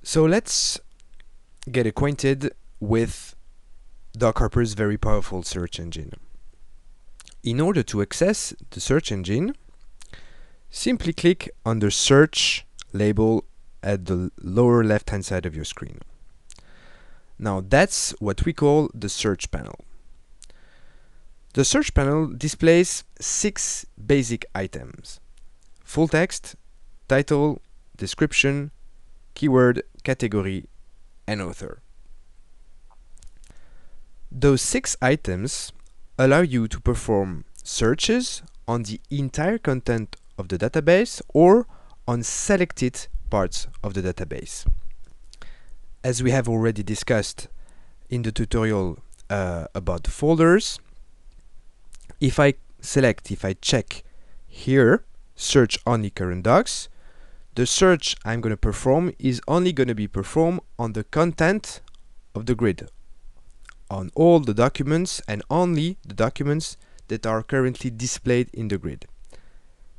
So let's get acquainted with Doc Harper's very powerful search engine. In order to access the search engine, simply click on the search label at the lower left hand side of your screen. Now that's what we call the search panel. The search panel displays 6 basic items: full text, title, description, keyword, category, and author. Those 6 items allow you to perform searches on the entire content of the database or on selected parts of the database. As we have already discussed in the tutorial about the folders, if I check here, search only current docs, the search I'm going to perform is only going to be performed on the content of the grid, on all the documents and only the documents that are currently displayed in the grid.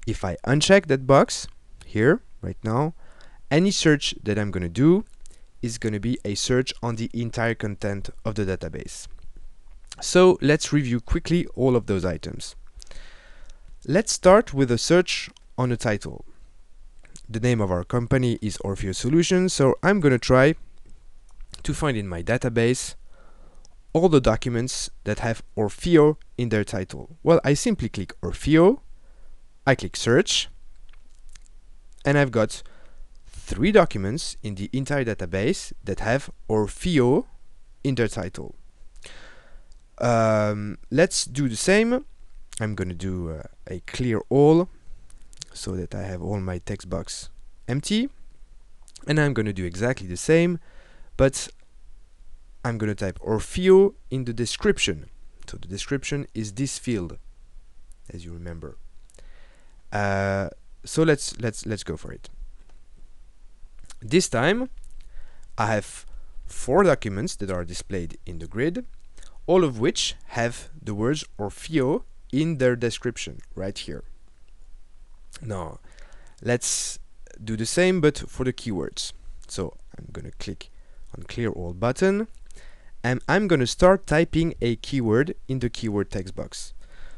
If I uncheck that box here right now, any search that I'm going to do is going to be a search on the entire content of the database. So let's review quickly all of those items. Let's start with a search on a title. The name of our company is Orfeo Solutions, so I'm going to try to find in my database all the documents that have Orfeo in their title. Well, I simply click Orfeo, I click search, and I've got 3 documents in the entire database that have Orfeo in their title. Let's do the same. I'm going to do a clear all so that I have all my text box empty, and I'm going to do exactly the same, but I'm going to type Orfeo in the description. So the description is this field, as you remember. So let's go for it. This time I have 4 documents that are displayed in the grid, all of which have the words Orfeo in their description right here. Now let's do the same but for the keywords. So I'm going to click on clear all button, and I'm going to start typing a keyword in the keyword text box.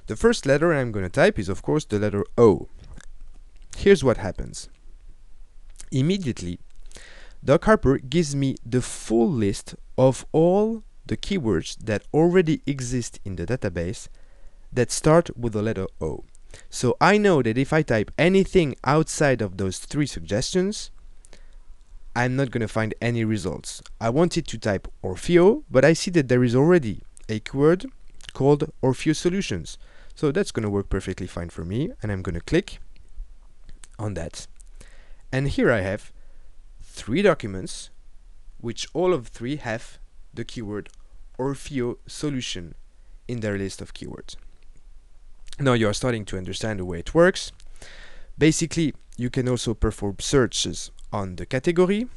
The first letter I'm going to type is of course the letter O. Here's what happens. Immediately Doc Harper gives me the full list of all the keywords that already exist in the database that start with the letter O. So I know that if I type anything outside of those 3 suggestions, I'm not going to find any results. I wanted to type Orfeo, but I see that there is already a keyword called Orfeo Solutions. So that's going to work perfectly fine for me, and I'm going to click on that. And here I have 3 documents, which all of 3 have the keyword Orfeo Solution in their list of keywords. Now you are starting to understand the way it works. Basically, you can also perform searches on the category.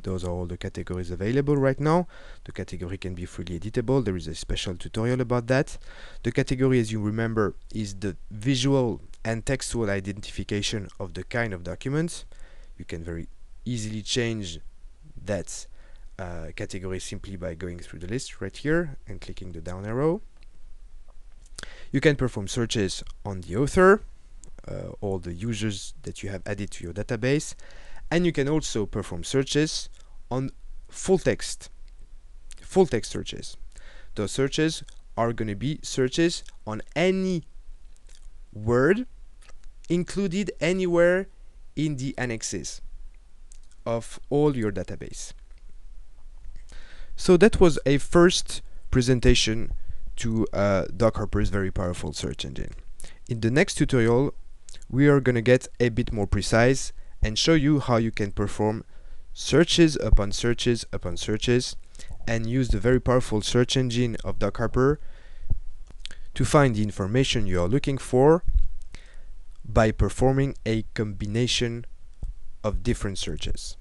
Those are all the categories available right now. The category can be freely editable. There is a special tutorial about that. The category, as you remember, is the visual and textual identification of the kind of document. You can very easily change that category simply by going through the list right here and clicking the down arrow. You can perform searches on the author, all the users that you have added to your database, and you can also perform searches on full text searches. Those searches are going to be searches on any word included anywhere in the annexes of all your database. So that was a first presentation to Doc Harper's very powerful search engine. In the next tutorial, we are going to get a bit more precise and show you how you can perform searches upon searches upon searches and use the very powerful search engine of Doc Harper to find the information you are looking for by performing a combination of different searches.